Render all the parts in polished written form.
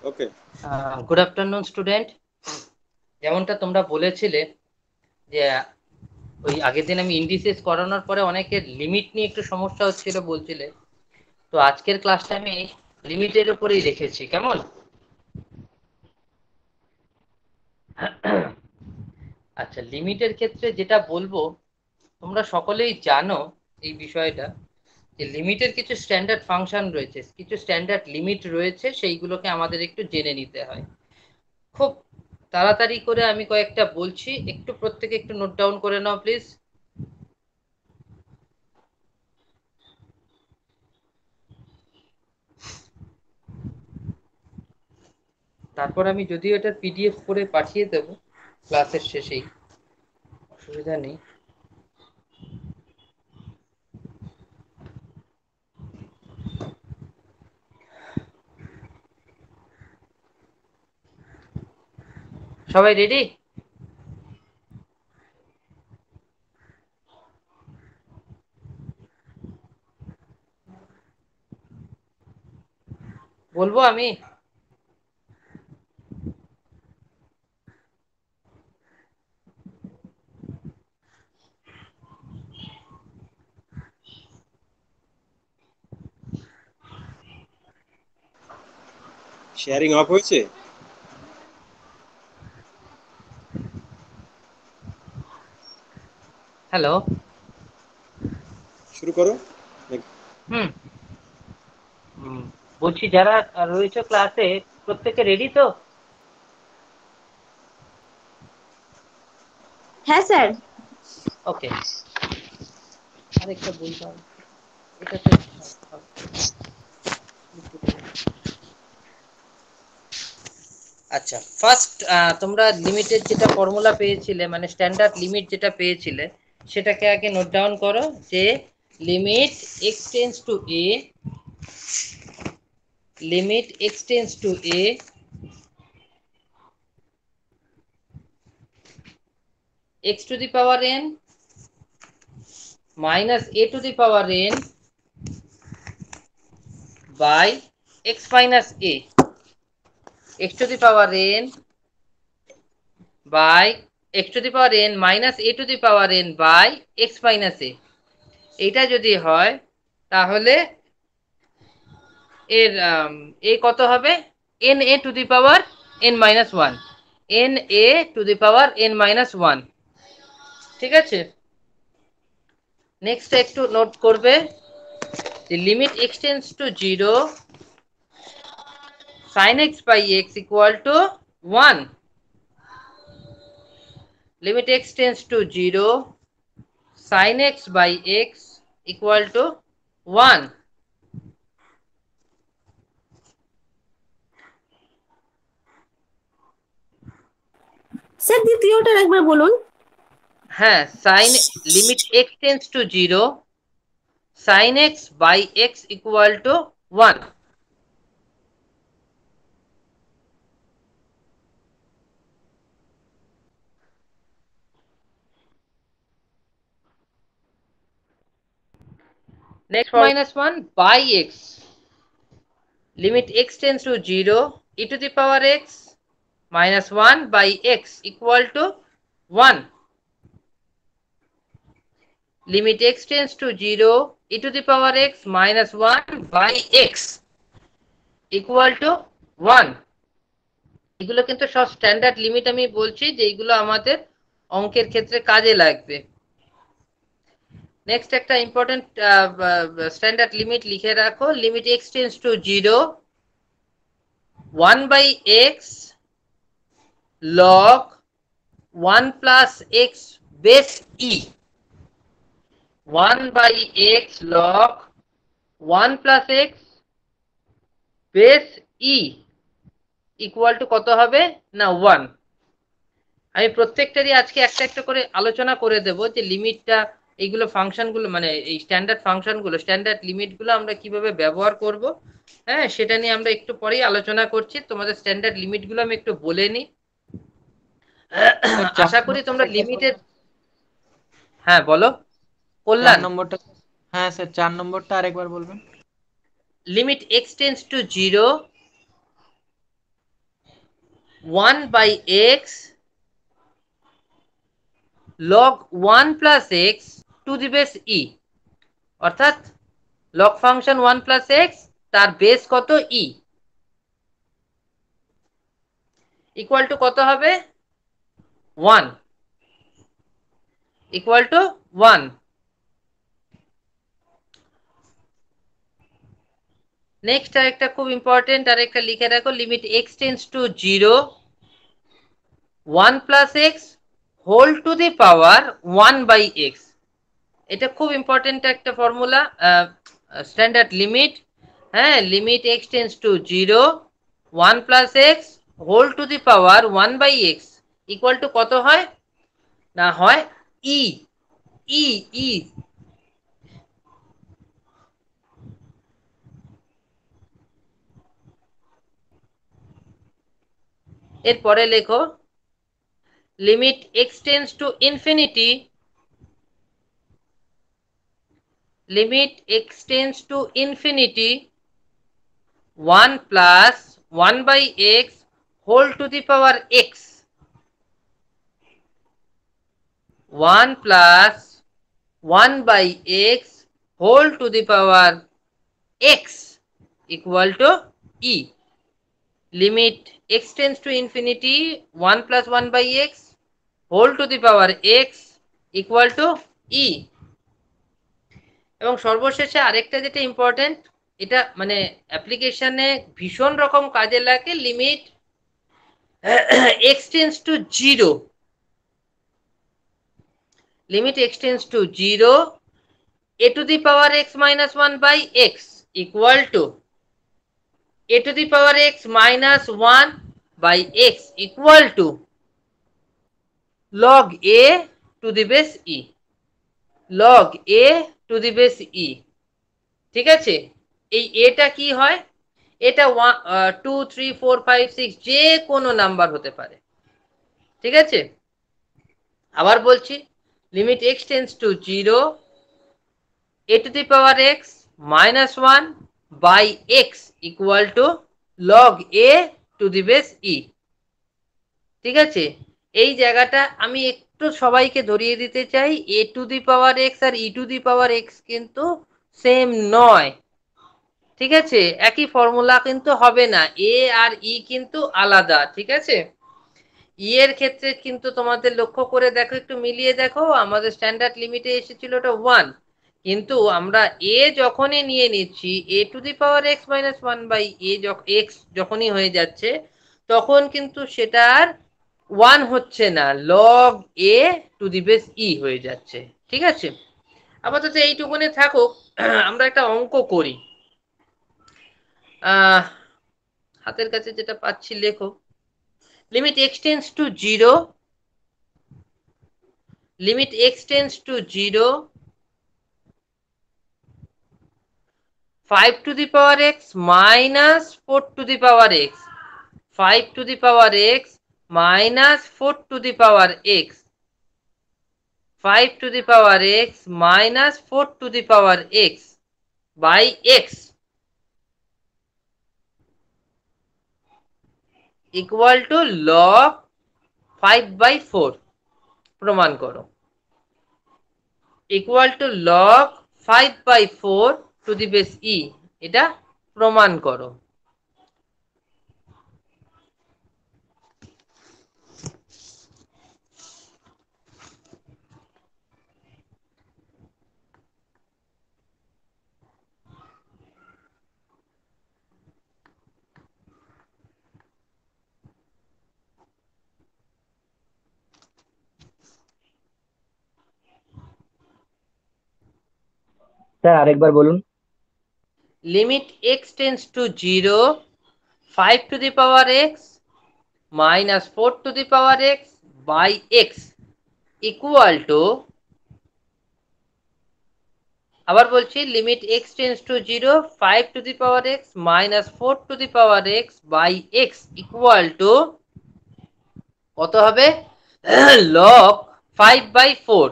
ওকে। Good afternoon student. যেমনটা তোমরা বলেছিলে যে ওই আগের দিন আমি ইন্ডিসেস করানোর পরে অনেকের লিমিট নিয়ে একটু সমস্যা হচ্ছিল বলছিলে, তো আজকের ক্লাসটা আমি লিমিটের উপরেই রেখেছি। কেমন? আচ্ছা, লিমিটের ক্ষেত্রে যেটা বলবো, তোমরা সকলেই জানো এই বিষয়টা, যে লিমিটের কিছু স্ট্যান্ডার্ড ফাংশন রয়েছে, কিছু স্ট্যান্ডার্ড লিমিট রয়েছে, সেইগুলোকে আমাদের একটু জেনে নিতে হয়। খুব তাড়াতাড়ি করে আমি কয়েকটা বলছি, একটু প্রত্যেকে একটু নোট ডাউন করে নাও প্লিজ। তারপর আমি যদিও এটা পিডিএফ করে পাঠিয়ে দেবো ক্লাসের শেষেই, অসুবিধা নেই। সবাই রেডি? বলবো আমি? শেয়ারিং অফ হয়েছে? হ্যালো। শুরু করো। হুম। বলছি যারা রয়েছে ক্লাসে, প্রত্যেকে রেডি তো? হ্যাঁ স্যার। ওকে। আরেকটা বলতাম, এটাতে আচ্ছা, ফার্স্ট তোমরা লিমিটের যেটা ফর্মুলা পেয়েছিলে, মানে স্ট্যান্ডার্ড লিমিট যেটা পেয়েছিলে, সেটাকে আগে নোট ডাউন করো, যে limit x tends to a, limit x tends to a, x to the power n minus a to the power n by x minus a, x to the power n by x to the power n minus a to the power n by x minus a। এটা যদি হয় তাহলে এর এ কত হবে? N A to the power N minus one, N A to the power N minus one. ঠিক আছে, নেক্সট একটু নোট করবে, যে limit x tends to zero sin x by x equal to 1, limit x tends to 0 sin x by x equal to 1। Sir দ্বিতীয়টা একবার বলুন। হ্যাঁ, sin limit x tends to 0 sin x by x equal to 1। Next, minus 1 by x, limit x tends to 0 e to the power x minus 1 by x equal to 1, limit x tends to 0 e to the power x minus 1 by x equal to 1। এগুলো কিন্তু সব standard limit আমি বলছি, যে এইগুলো আমাদের অঙ্কের ক্ষেত্রে কাজে লাগবে। নেক্সট একটা ইম্পর্টেন্ট স্ট্যান্ডার্ড লিমিট লিখে রাখো, limit x tends to 0 1 by x log 1 plus x base e, 1 by x log 1 plus x base e equal to কত হবে না 1। আমি প্রত্যেকটারই আজকে একটা একটা করে আলোচনা করে দেব, যে লিমিটটা, এইগুলো ফাংশনগুলো, মানে এই স্ট্যান্ডার্ড ফাংশনগুলো, স্ট্যান্ডার্ড লিমিটগুলো আমরা কিভাবে ব্যবহার করব, হ্যাঁ সেটা নিয়ে আমরা একটু পরেই আলোচনা করছি। তোমাদের স্ট্যান্ডার্ড লিমিটগুলো আমি একটু বলে নিই, আশা করি তোমরা লিমিটের। হ্যাঁ বলো, 4 কল্যাণ। নম্বরটা। হ্যাঁ স্যার, 4 নম্বরটা আরেকবার বলবেন। Limit x tends to 0, 1 by x log 1 plus x to the base e, অর্থাৎ log ফাংশন 1 plus x তার বেস কত e, ইকুয়াল টু কত হবে 1, ইকুয়াল টু 1। নেক্সট আরেকটা খুব ইম্পর্টেন্ট, আরেকটা লিখে রাখো, limit x tends to 0, 1 plus x whole to the power 1 by x. এটা খুব ইম্পর্টেন্ট একটা ফর্মুলা, স্ট্যান্ডার্ড লিমিট। হ্যাঁ, limit x tends to 0, 1 plus x whole to the power 1 by x equal to কত হয় না হয় ই, ই ই। এরপরে লেখো limit x tends to infinity, limit x tends to infinity 1 plus 1 by x whole to the power x, 1 plus 1 by x whole to the power x equal to e. Limit x tends to infinity 1 plus 1 by x whole to the power x equal to e. এবং সর্বশেষে আরেকটা যেটা important, এটা মানে অ্যাপ্লিকেশনে ভীষণ রকম কাজে লাগে, limit x tends to 0, limit x tends to 0, a to the power x minus 1 by x equal to a to the power x minus 1 by x equal to log a to the base e, log a to the base e। ঠিক আছে, এই এটা কি হয়, এটা 2 3 4 5 6 যে কোনো number হতে পারে। ঠিক আছে, আবার বলছি, limit x tends to 0, a to the power x minus 1 by x equal to log a to the base e। ঠিক আছে, এই জায়গাটা আমি একটু সবাইকে ধরিয়ে দিতে চাই, a to the power x আর e to the power x কিন্তু সেম নয়। ঠিক আছে, একই ফর্মুলা কিন্তু হবে না, a আর e কিন্তু আলাদা। ঠিক আছে, ই এর ক্ষেত্রে কিন্তু তোমাদের লক্ষ্য করে দেখো, একটু মিলিয়ে দেখো, আমাদের স্ট্যান্ডার্ড লিমিটে এসেছিল ওটা 1, কিন্তু আমরা এ যখনই নিয়ে নিচ্ছি a to the power x minus 1 by a x যখনই হয়ে যাচ্ছে, তখন কিন্তু সেটা আর 1 হচ্ছে না, log a to the base e হয়ে যাচ্ছে। ঠিক আছে, আপাতত এইটুকুনে থাকো, আমরা একটা অঙ্ক করি। হাতের কাছে যেটা পাচ্ছি লেখো, limit x tends to 0, limit x tends to 0, 5 to the power x minus 4 to the power x, 5 to the power x minus 4 to the power x, 5 to the power x minus 4 to the power x by x equal to log 5 by 4। প্রমাণ করো, equal to log 5 by 4 to the base e, এটা প্রমাণ করো। Sir আরেকবার বলুন। Limit x tends to 0, 5 to the power x minus 4 to the power x by x equal to, আবার বলছি, limit x tends to 0, 5 to the power x minus 4 to the power x by x equal to কত হবে, log 5 by 4,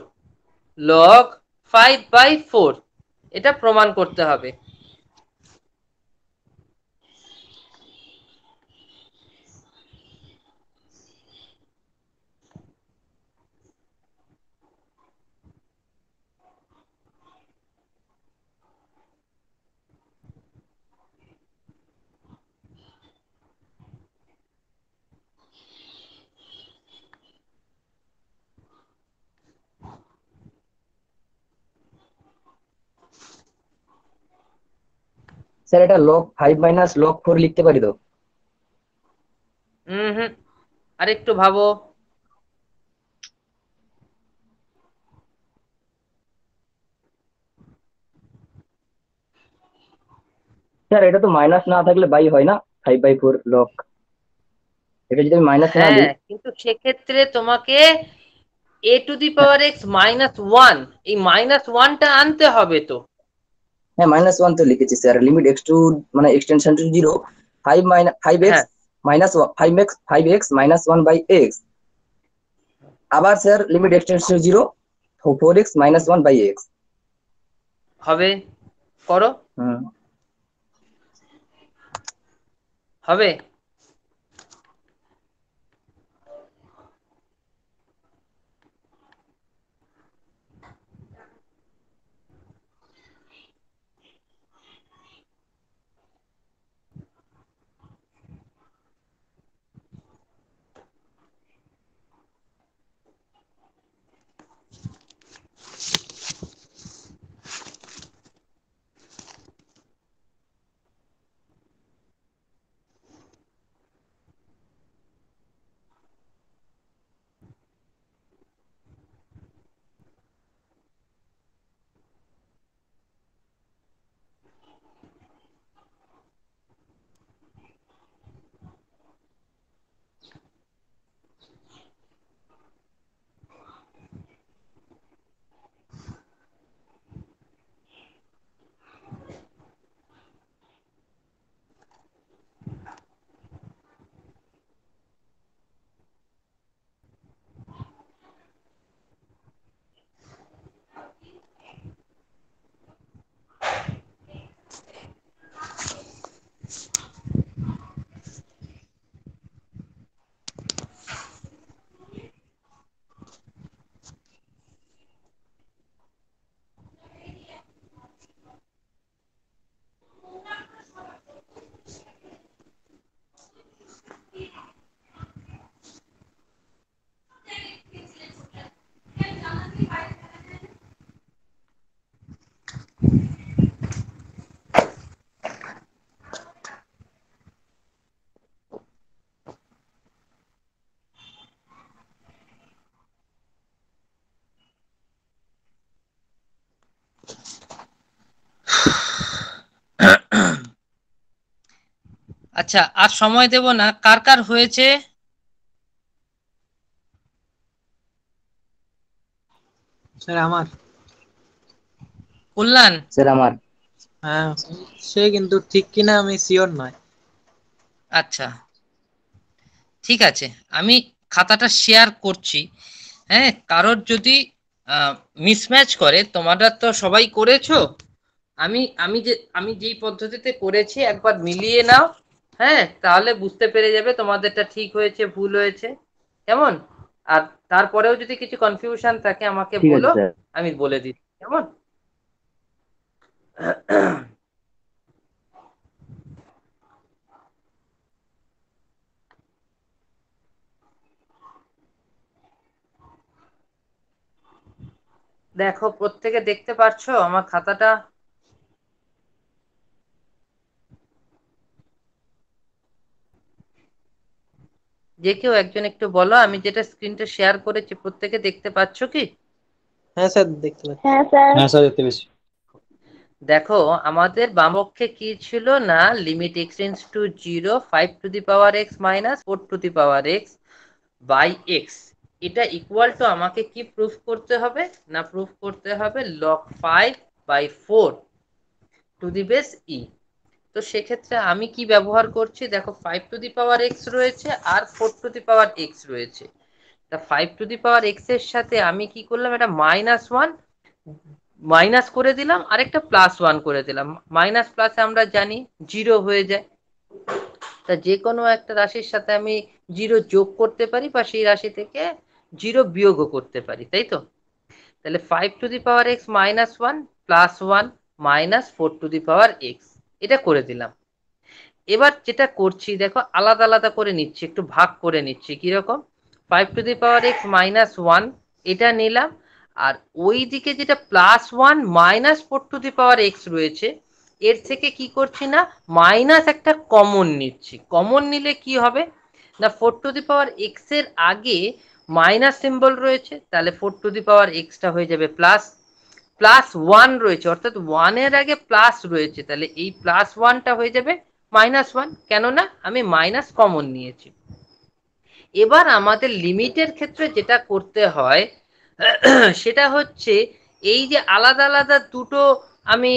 log 5 by 4, এটা প্রমাণ করতে হবে। Sir এটা log 5 minus log 4 লিখতে পারি তো? হুম, আরেকটু ভাবো। স্যার এটা তো মাইনাস না থাকলে বাই হয় না, 5/4 log, এটা যদি আমি মাইনাস না হ্যাঁ, দিই। কিন্তু সেক্ষেত্রে তোমাকে a to the power x minus one, এই মাইনাস ওয়ানটা আনতে হবে তো। হ্যাঁ -1 তো লিখেছি স্যার, লিমিট x টু মানে এক্সটেনশন টু 0, 5x হ্যাঁ, মাইনাস 5x মাইনাস 1/x, আবার sir limit x tends to 0, 4x minus 1/x। হবে, করো, হুম। হবে। আচ্ছা, আর সময় দেব না। কার কার হয়েছে? স্যার আমার। কল্যাণ? স্যার আমার। হ্যাঁ, সে কিন্তু ঠিক কিনা আমি শিওর নয়। আচ্ছা, ঠিক আছে, আমি খাতাটা শেয়ার করছি। হ্যাঁ, কারোর যদি মিসম্যাচ করে, তোমরা তো সবাই করেছো, আমি যেই পদ্ধতিতে করেছি একবার মিলিয়ে নাও। হ্যাঁ, তাহলে বুঝতে পেরে যাবে তোমাদেরটা ঠিক হয়েছে ভুল হয়েছে, কেমন? আর তারপরেও যদি কিছু কনফিউশন থাকে আমাকে ঠিক আছে বলো, স্যার। আমি বলে দিচ্ছি, কেমন? দেখো, প্রত্যেকে দেখতে পাচ্ছো আমার খাতাটা? যে কেউ একজন একটু বলো, আমি যেটা স্ক্রিনটা শেয়ার করেছি প্রত্যেকে দেখতে পাচ্ছো কি? হ্যাঁ স্যার, দেখতে পাচ্ছি। হ্যাঁ স্যার। হ্যাঁ স্যার, দেখতে পেয়েছি। দেখো, আমাদের বামপক্ষে কি ছিল না, limit x tends to 0, 5 to the power x minus 4 to the power x by x. এটা ইকুয়াল টু আমাকে কি প্রুফ করতে হবে না, প্রুফ করতে হবে log 5/4 টু দি বেস ই। তো সেক্ষেত্রে আমি কি ব্যবহার করছি, দেখো 5 টু দি পাওয়ার এক্স রয়েছে আর 4 টু দি পাওয়ার এক্স রয়েছে। তা 5 টু দি পাওয়ার এক্স এর সাথে আমি কি করলাম, এটা -1 মাইনাস করে দিলাম, আরেকটা +1 করে দিলাম। মাইনাস প্লাসে আমরা জানি 0 হয়ে যায়। তা যে কোনো একটা রাশির সাথে আমি 0 যোগ করতে পারি বা সেই রাশি থেকে 0 বিয়োগও করতে পারি, তাই তো? তাহলে 5 to the power x -1 +1 -4 to the power x, এটা করে দিলাম। এবার যেটা করছি দেখো, আলাদা আলাদা করে নিচ্ছি, একটু ভাগ করে নিচ্ছি। কিরকম? 5 টু দি পাওয়ার এক্স -1 এটা নিলাম, আর ওই দিকে যেটা +1 -4 টু দি পাওয়ার এক্স রয়েছে, এর থেকে কি করছি না মাইনাস একটা কমন নিচ্ছি। কমন নিলে কি হবে না 4 টু দি পাওয়ার এক্স এর আগে মাইনাস সিম্বল রয়েছে, তাহলে 4 টু দি পাওয়ার এক্সটা হয়ে যাবে প্লাস। প্লাস ওয়ান রয়েছে অর্থাৎ ওয়ানের আগে প্লাস রয়েছে, তাহলে এই প্লাস ওয়ানটা হয়ে যাবে মাইনাস ওয়ান, কেননা আমি মাইনাস কমন নিয়েছি। এবার আমাদের লিমিটের ক্ষেত্রে যেটা করতে হয় সেটা হচ্ছে এই যে আলাদা আলাদা দুটো আমি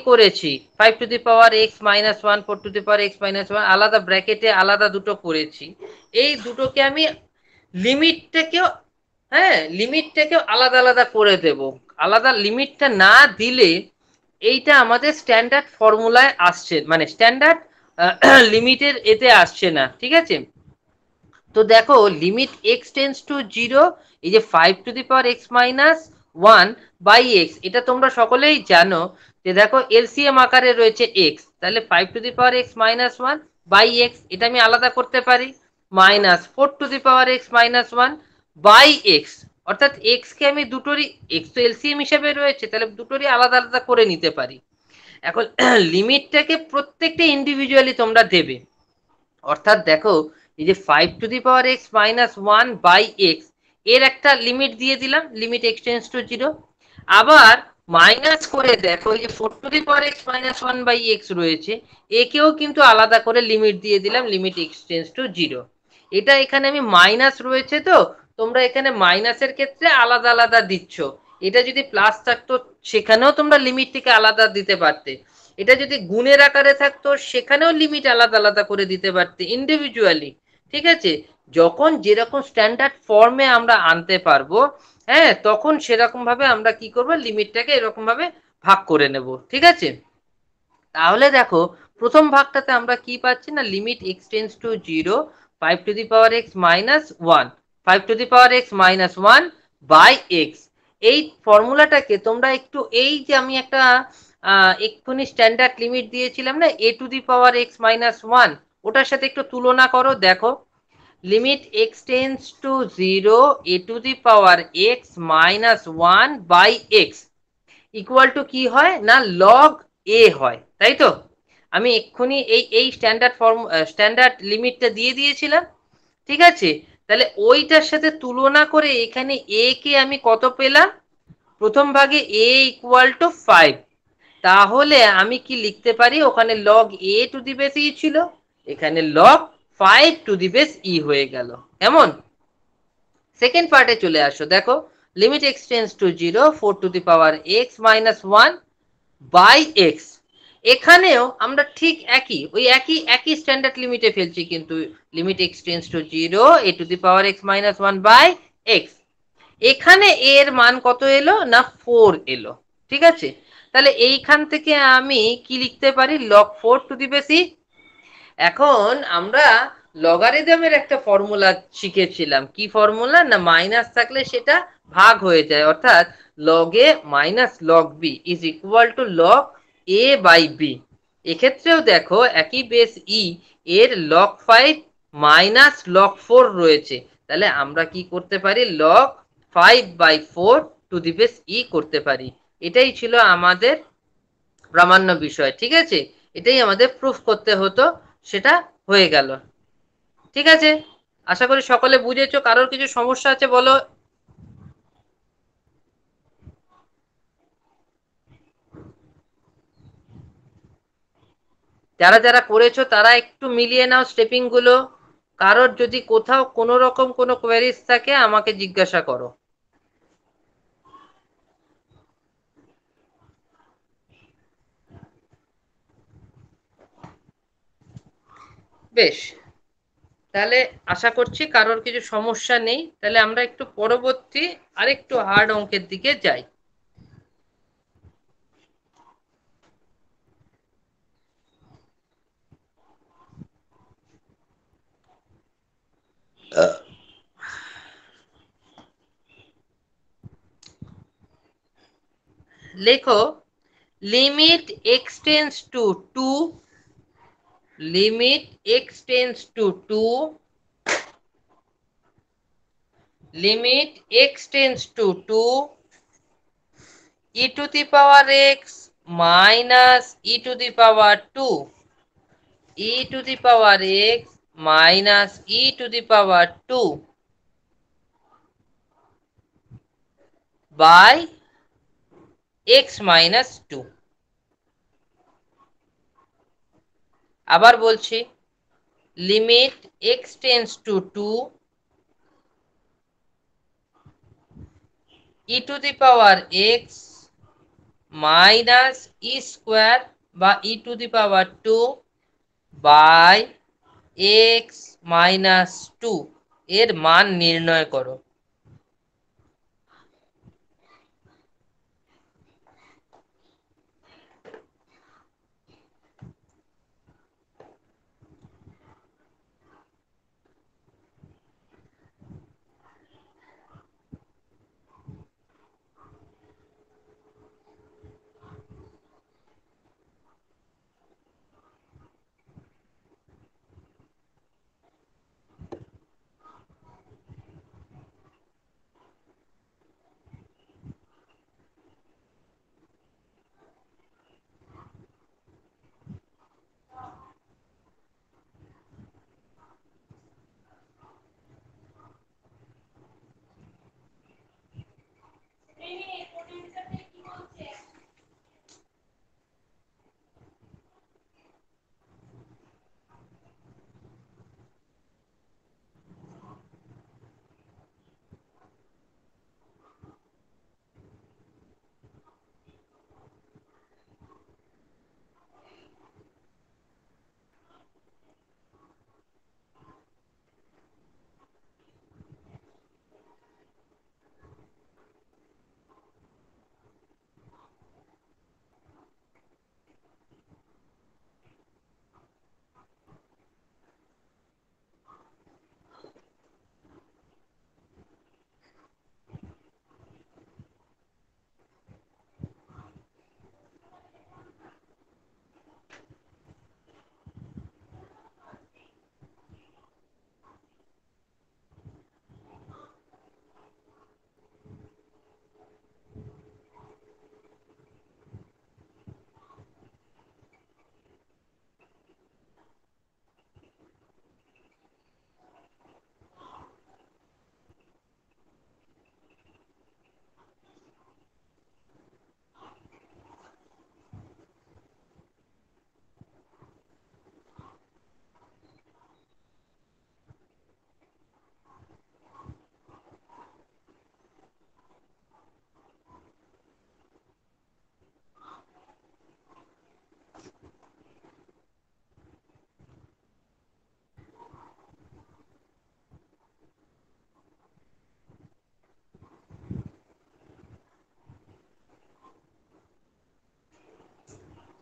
করেছি 5 to the power x minus one 4 to the power x minus one আলাদা ব্র্যাকেটে আলাদা দুটো করেছি, এই দুটোকে আমি লিমিটটাকেও লিমিটটাকেও আলাদা আলাদা করে দেব। আলাদা লিমিটটা না দিলে এইটা আমাদের স্ট্যান্ডার্ড ফর্মুলায় আসছে, মানে স্ট্যান্ডার্ড লিমিটের এতে আসছে না, ঠিক আছে। তো দেখো limit x tends to zero, এই যে 5 to the power x minus one by x, এটা তোমরা সকলেই জানো যে দেখো এলসিএম আকারে রয়েছে এক্স, তাহলে 5 to the power x minus one by x এটা আমি আলাদা করতে পারি, minus 4 to the power x minus one by x, অর্থাৎ এক্স কে আমি দুটোরই, এক্স তো এলসিএম হিসেবে রয়েছে তাহলে দুটোরই আলাদা আলাদা করে নিতে পারি। এখন লিমিটটাকে প্রত্যেকটা ইন্ডিভিজুয়ালি তোমরা দেবে, অর্থাৎ দেখো এই যে 5 to the power x minus one by x এর একটা লিমিট দিয়ে দিলাম, limit x tends to zero. আবার মাইনাস করে দেখো এই যে 4 to the power x minus one by x রয়েছে, একেও কিন্তু আলাদা করে লিমিট দিয়ে দিলাম, limit x tends to zero. এটা এখানে আমি মাইনাস রয়েছে তো তোমরা এখানে মাইনাসের ক্ষেত্রে আলাদা আলাদা দিচ্ছ, এটা যদি প্লাস থাকতো সেখানেও তোমরা লিমিটটিকে আলাদা দিতে পারতে, এটা যদি গুণের আকারে থাকতো সেখানেও লিমিট আলাদা আলাদা করে দিতে পারতে ইন্ডিভিজুয়ালি, ঠিক আছে। যখন যেরকম স্ট্যান্ডার্ড ফর্মে আমরা আনতে পারবো তখন সেরকম ভাবে আমরা কি করব লিমিটটাকে এরকম ভাবে ভাগ করে নেব, ঠিক আছে। তাহলে দেখো প্রথম ভাগটাতে আমরা কি পাচ্ছি না limit x tends to zero 5 to the power x minus one 5 to the power x minus one by x. এই ফর্মুলাটাকে তোমরা একটু এই যে আমি একটা এক্ষুনি স্ট্যান্ডার্ড লিমিট দিয়েছিলাম না a to the power x minus one, ওটার সাথে একটু তুলনা করো, দেখো limit x tends to zero a to the power x minus one by x equal to কি হয় না লগ এ হয়, তাই তো। আমি এক্ষুনি এই স্ট্যান্ডার্ড লিমিটটা দিয়ে দিয়েছিলাম, ঠিক আছে। তাহলে ওইটার সাথে তুলনা করে এখানে এ কে আমি কত পেলাম, প্রথম ভাগে এ ইকুয়াল টু 5, তাহলে আমি কি লিখতে পারি ওখানে log a to the base e ছিল, এখানে log 5 to the base e হয়ে গেল। কেমন? সেকেন্ড পার্টে চলে আসো, দেখো limit x tends to zero 4 to the power x minus one by x, এখানেও আমরা ঠিক একই স্ট্যান্ডার্ড লিমিটে ফেলছি, কিন্তু limit x tends to zero a to the power x minus one by x, এখানে এর মান কত এলো না 4 এলো, ঠিক আছে। তাহলে এইখান থেকে আমি কি লিখতে পারি লগ 4 টু দি বেস ই। এখন আমরা লগারিদমের একটা ফর্মুলা শিখেছিলাম, কি ফর্মুলা না মাইনাস থাকলে সেটা ভাগ হয়ে যায়, অর্থাৎ log a minus log b is equal to log a by b. এক্ষেত্রেও দেখো একই বেস ই এর লগ 5 মাইনাস লগ 4 রয়েছে, তাহলে আমরা কি করতে পারি log 5 by 4 to the base e করতে পারি। এটাই ছিল আমাদের প্রামাণ্য বিষয়, ঠিক আছে, এটাই আমাদের প্রুফ করতে হতো, সেটা হয়ে গেল, ঠিক আছে। আশা করি সকলে বুঝেছো, কারোর কিছু সমস্যা আছে বলো। যারা যারা করেছো তারা একটু মিলিয়ে নাও স্টেপিং গুলো, কারোর যদি কোথাও কোনো রকম কোনো কোয়েরিজ থাকে আমাকে জিজ্ঞাসা করো। বেশ, তাহলে আশা করছি কারোর কিছু সমস্যা নেই, তাহলে আমরা একটু পরবর্তী আরেকটু হার্ড অঙ্কের দিকে যাই। লেখো limit x tends to 2, limit x tends to 2, limit x tends to 2 e two the power x minus e to the power 2 e to the power x minus e to the power 2 by x minus 2। আবার বলছি, limit x tends to 2 e to the power x minus e square বা e to the power 2 by x minus 2 এর মান নির্ণয় করো।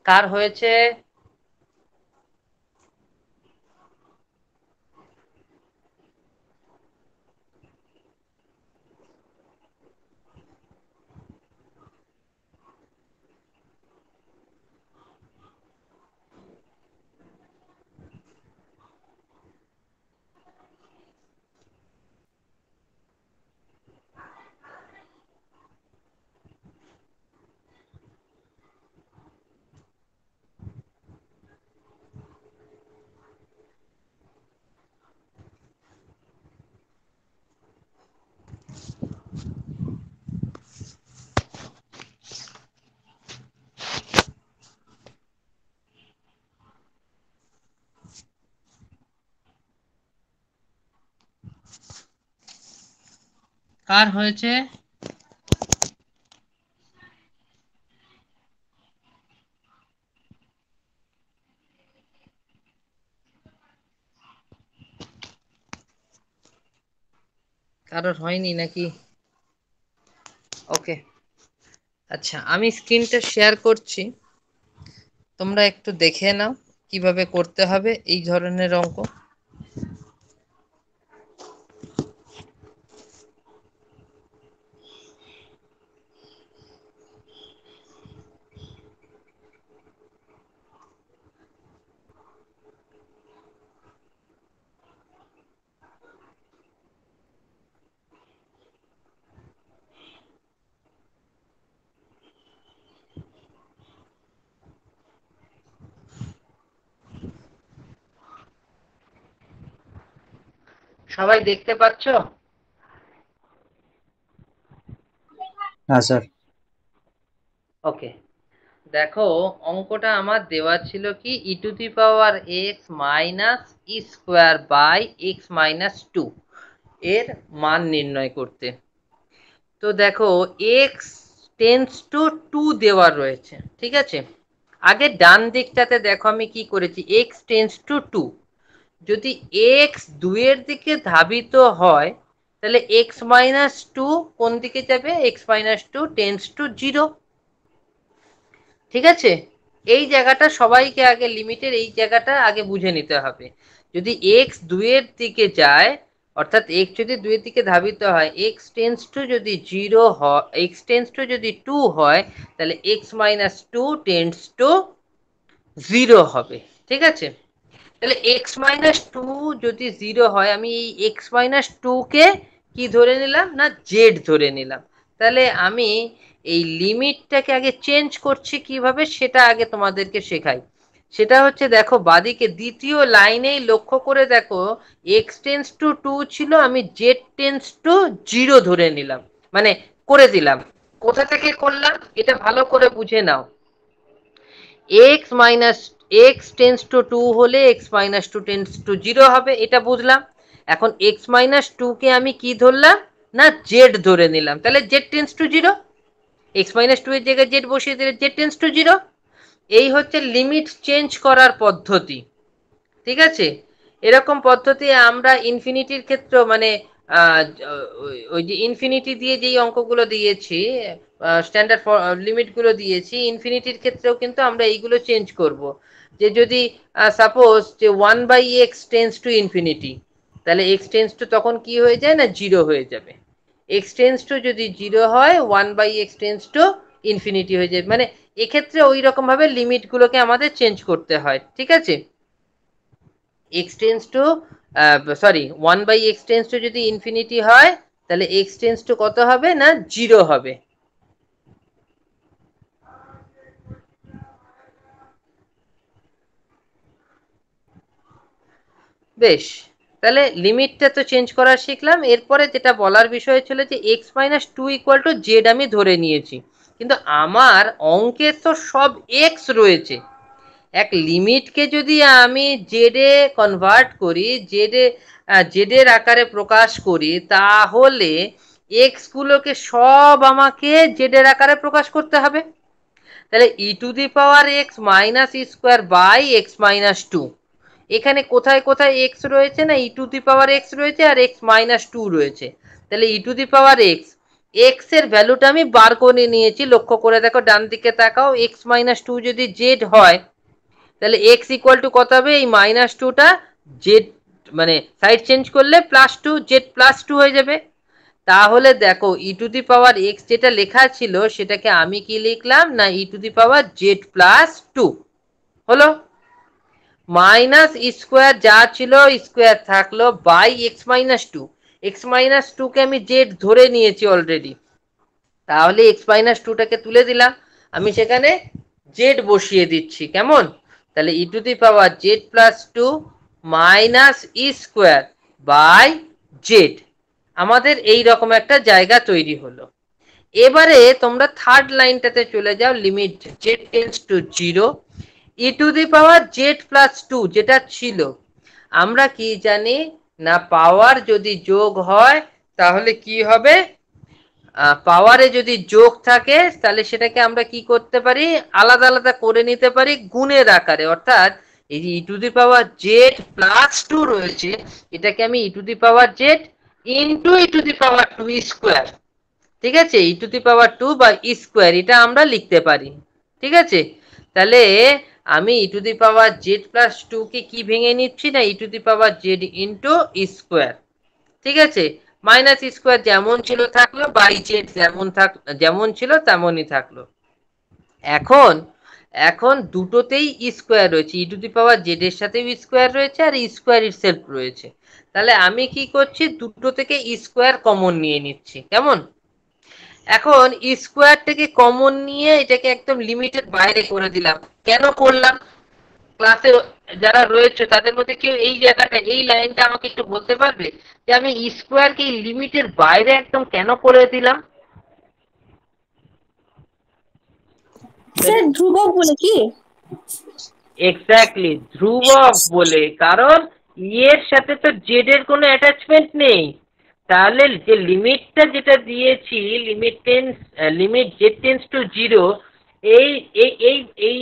কার হয়েছে? কার হয়েছে? কারোর হয়নি নাকি? ওকে, আচ্ছা আমি স্ক্রিনটা শেয়ার করছি, তোমরা একটু দেখে নাও কিভাবে করতে হবে এই ধরনের অঙ্ক। সবাই দেখতে পাচ্ছ? হ্যাঁ স্যার। ওকে, দেখো অঙ্কটা আমার দেওয়া ছিল কি e to the power x minus e square by x minus two এর মান নির্ণয় করতে। তো দেখো এক্স টেন্স টু টু দেওয়া রয়েছে, ঠিক আছে। আগে ডান দিকটাতে দেখো আমি কি করেছি, এক্স টেন্স টু টু, যদি এক্স দুইয়ের দিকে ধাবিত হয় তাহলে এক্স মাইনাস টু কোন দিকে যাবে, x minus two tends to zero, ঠিক আছে। এই জায়গাটা সবাইকে আগে লিমিটের এই জায়গাটা আগে বুঝে নিতে হবে। যদি এক্স দুইয়ের দিকে যায়, অর্থাৎ এক্স যদি দুইয়ের দিকে ধাবিত হয়, এক্স টেন্স টু যদি জিরো হয়, এক্স টেন্স টু যদি টু হয়, তাহলে x minus two tends to zero হবে, ঠিক আছে। তাহলে এক্স মাইনাস টু যদি জিরো হয়, আমি এই এক্স মাইনাস টু কে কি ধরে নিলাম না জেড ধরে নিলাম। তাহলে আমি এই লিমিটটাকে আগে চেঞ্জ করছি কিভাবে সেটা আগে তোমাদেরকে শেখাই। সেটা হচ্ছে দেখো বাদিকে দ্বিতীয় লাইনেই লক্ষ্য করে দেখো, এক্স টেন্স টু টু ছিল, আমি জেড টেন্স টু জিরো ধরে নিলাম, মানে করে দিলাম। কোথা থেকে করলাম এটা ভালো করে বুঝে নাও। X minus x tends to two হলে x minus two tends to zero হবে, এটা বুঝলাম। এখন এক্স মাইনাস টু কে আমি কি ধরলাম না জেড ধরে নিলাম, তাহলে z tends to zero, x minus two এর জায়গায় জেড বসিয়ে দিলে জেড টেন্স টু জিরো। এই হচ্ছে লিমিট চেঞ্জ করার পদ্ধতি, ঠিক আছে। এরকম পদ্ধতি আমরা ইনফিনিটির ক্ষেত্রে মানে ওই যে ইনফিনিটি দিয়ে যেই অঙ্কগুলো দিয়েছি, স্ট্যান্ডার্ড লিমিট গুলো দিয়েছি, ইনফিনিটির ক্ষেত্রেও কিন্তু আমরা এইগুলো চেঞ্জ করব। যে যদি সাপোজ যে one by x tends to infinity, তাহলে এক্স টেন্স টু তখন কি হয়ে যায় না জিরো হয়ে যাবে। এক্স টেন্স টু যদি জিরো হয়, one by x tends to infinity হয়ে যাবে, মানে এক্ষেত্রে ওই রকম ভাবে লিমিট গুলোকে আমাদের চেঞ্জ করতে হয়, ঠিক আছে। X tends to sorry one by x tends to যদি ইনফিনিটি হয়, তাহলে এক্স টেন্স টু কত হবে না জিরো হবে। বেশ, তাহলে লিমিটটা তো চেঞ্জ করা শিখলাম। এরপরে যেটা বলার বিষয় ছিল যে x minus two equal to z আমি ধরে নিয়েছি, কিন্তু আমার অঙ্কে তো সব এক্স রয়েছে। এক লিমিটকে যদি আমি জেডে কনভার্ট করি, জেডের আকারে প্রকাশ করি, তাহলে এক্স গুলোকে সব আমাকে জেডের আকারে প্রকাশ করতে হবে। তাহলে e to the power x minus e square by x minus two, এখানে কোথায় কোথায় এক্স রয়েছে না e to the power x রয়েছে আর এক্স মাইনাস টু রয়েছে। তাহলে e to the power x, x এর ভ্যালুটা আমি বার করে নিয়েছি, লক্ষ্য করে দেখো ডান দিকে তাকাও, এক্স মাইনাস টু যদি জেড হয়, তাহলে এক্স ইকুয়াল টু কত হবে, এই মাইনাস টুটা জেড মানে সাইড চেঞ্জ করলে plus two z plus two হয়ে যাবে। তাহলে দেখো ই টু দি পাওয়ার এক্স যেটা লেখা ছিল সেটাকে আমি কি লিখলাম না e to the power z plus two হলো, মাইনাস স্কোয়ার যা ছিল স্কোয়ার থাকলো by x minus two, x minus two কে আমি জেড ধরে নিয়েছি অলরেডি, তাহলে এক্স মাইনাস টুটাকে তুলে দিলাম, আমি সেখানে জেড বসিয়ে দিচ্ছি, কেমন। তাহলে e to the power z plus two minus e square by z, আমাদের এই রকম একটা জায়গা তৈরি হলো। এবারে তোমরা থার্ড লাইনটাতে চলে যাও, limit z tends to zero, e to the power z plus two যেটা ছিল, আমরা কি জানি না পাওয়ার যদি যোগ হয় তাহলে কি হবে, পাওয়ারে যদি যোগ থাকে তাহলে সেটাকে আমরা কি করতে পারি, আলাদা আলাদা করে নিতে পারি গুণের আকারে। অর্থাৎ এই যে e to the power z plus two রয়েছে, এটাকে আমি e to the power z into e to the power two square, ঠিক আছে, e to the power two বা স্কোয়ার এটা আমরা লিখতে পারি, ঠিক আছে। তাহলে আমি e to the power z plus two কে কি ভেঙে নিচ্ছি না e to the power z into square, ঠিক আছে। মাইনাস স্কোয়ার যেমন ছিল থাকলো, বাই জেড যেমন ছিল তেমনই থাকলো। এখন এখন দুটোতেই স্কোয়ার রয়েছে, ই টু দি পাওয়ার জেড এর সাথেও স্কোয়ার রয়েছে আর স্কোয়ার ইটসেলফ রয়েছে। তাহলে আমি কি করছি, দুটো থেকে স্কোয়ার কমন নিয়ে নিচ্ছি, কেমন। এখন স্কোয়ার থেকে কমন নিয়ে এটাকে একদম লিমিটের বাইরে করে দিলাম। কেন করলাম, ক্লাসে যারা রয়েছে তাদের মধ্যে কেউ এই জায়গাটা, এই লাইনটা আমাকে একটু বলতে পারবে যে আমি স্কোয়ারকে এই লিমিটের বাইরে একদম কেন করে দিলাম? স্যার ধ্রুবক বলে কি? এক্স্যাক্টলি, ধ্রুবক বলে, কারণ এর সাথে তো জেড এর কোনো অ্যাটাচমেন্ট নেই। তাহলে যে লিমিটটা যেটা দিয়েছি, limit z tends to zero, এই এই এই এই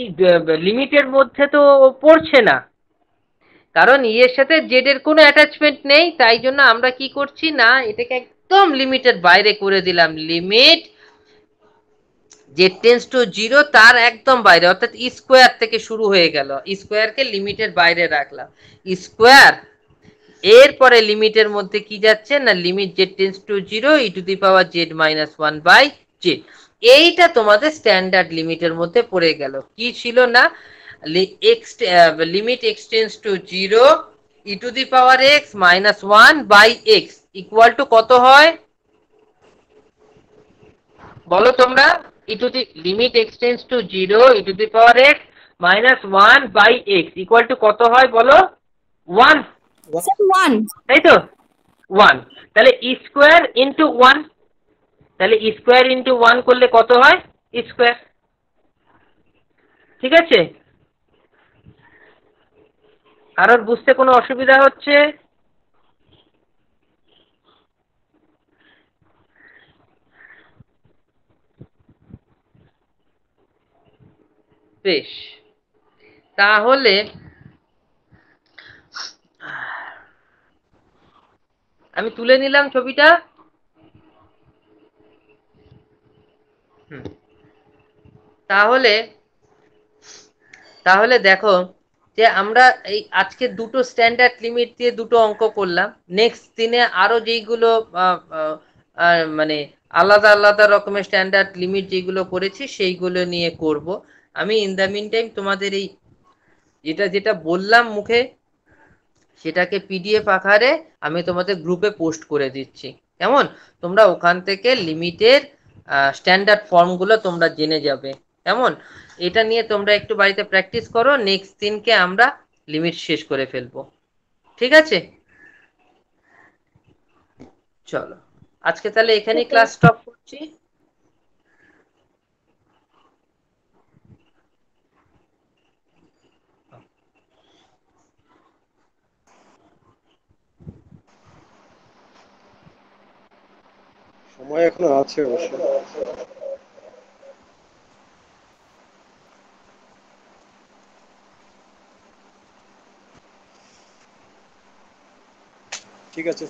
লিমিটের মধ্যে তো পড়ছে না, কারণ এর সাথে জেড এর কোনো অ্যাটাচমেন্ট নেই। তাই জন্য আমরা কি করছি না, এটাকে একদম লিমিটের বাইরে করে দিলাম। Limit z tends to zero তার একদম বাইরে, অর্থাৎ স্কোয়ার থেকে শুরু হয়ে গেল, স্কোয়ারকে লিমিটের বাইরে রাখলাম। স্কোয়ার এরপরে লিমিটের মধ্যে কি যাচ্ছে না, limit z tends to zero e to the power z minus one by z. এইটা তোমাদের স্ট্যান্ডার্ড লিমিটের মধ্যে পড়ে গেল। কি ছিল না, limit x tends to zero e to the power x minus one by x equal to কত হয় বলো তোমরা? E to the limit x tends to zero e to the power x minus one by x equal to কত হয় বলো? One, sir 1। তাই তো? One. তাহলে স্কোয়ার ইন্টু ওয়ান, তাহলে স্কোয়ার ইন্টু ওয়ান করলে কত হয়? স্কোয়ার। ঠিক আছে? কারোর বুঝতে কোনো অসুবিধা হচ্ছে? বেশ, তাহলে আমি তুলে নিলাম ছবিটা। তাহলে তাহলে দেখো যে আমরা এই আজকে দুটো স্ট্যান্ডার্ড লিমিট দিয়ে দুটো অঙ্ক করলাম। নেক্সট দিনে আরো যেইগুলো মানে আলাদা আলাদা রকমের স্ট্যান্ডার্ড লিমিট যেগুলো করেছি সেইগুলো নিয়ে করব। আমি ইন দ্য মিন টাইম তোমাদের এই যেটা যেটা বললাম মুখে সেটাকে পিডিএফ আকারে আমি তোমাদের গ্রুপে পোস্ট করে দিচ্ছি। কেমন? তোমরা ওখান থেকে লিমিটের স্ট্যান্ডার্ড ফর্মগুলো তোমরা জেনে যাবে। কেমন? এটা নিয়ে তোমরা একটু বাড়িতে প্র্যাকটিস করো, নেক্সট দিনকে আমরা লিমিট শেষ করে ফেলবো। ঠিক আছে? চলো আজকে তাহলে এখানেই ক্লাস স্টপ করছি। সময় এখনো আছে অবশ্য। ঠিক আছে।